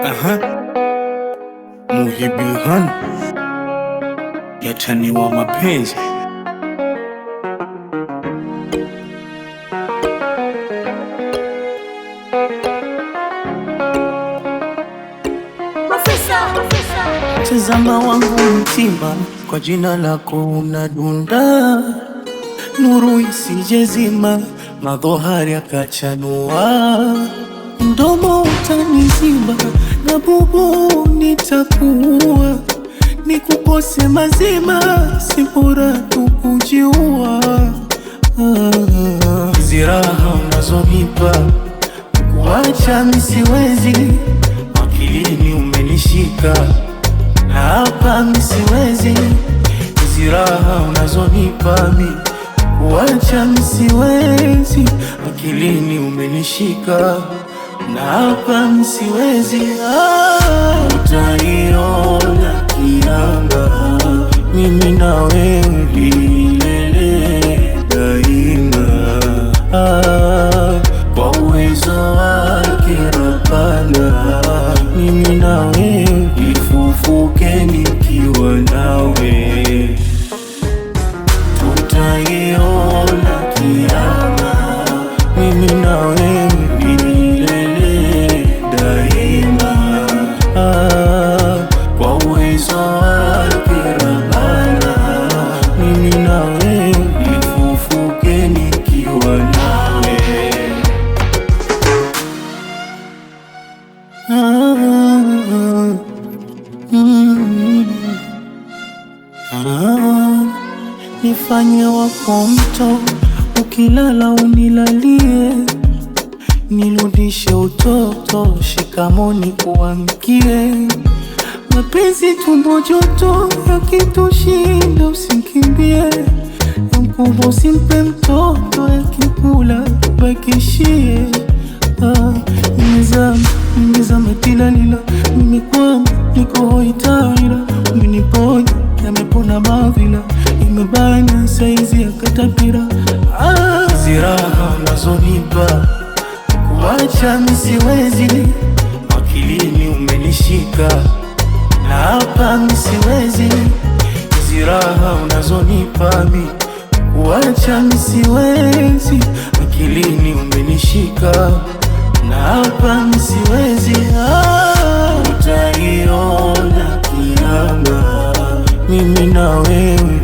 Aha, Muhibihan yataniwa mapenzi. Tazama wangu mtima, kwa jina lako unadunda, nuru isijezima, madhohari yakachanua. Mdomo utaniziba na bubu nitakuwa, nikukose mazima, si bora tu kujiua. Ziraha unazonipa kuacha mi siwezi, akilini umenishika na hapa mi siwezi. Ziraha unazonipa mi kuacha mi siwezi, akilini umenishika na hapa mi siwezi. Utaiona kiama, mimi na wewe milele daima. Kwa uwezo wake Rabbana, mimi na wewe nifufuke nikiwa nawe. Tutaiona kiama, mimi na wewe milele daima. Kwa uwezo wake Rabbana, mimi na wewe nifufuke nikiwa nawe. Nifanye wako mto, ukilala unilalie, nirudishe utoto, shikamoni kuamkie. Mapenzi tumbo joto, yakitushinda usikimbie, ya mkubwa usimpe mtoto, yakikula bakishie. Nimezama tilalila, nimekwama niko hoitaila, umeniponya yamepona mavila, imebana saizi ya katapira. Ziraha unazonipa kuacha mi siwezi, akilini umenishika na hapa mi siwezi. Ziraha unazonipa mi kuacha mi siwezi, akilini umenishika na hapa mi siwezi. Utaiona kiama, mimi na wewe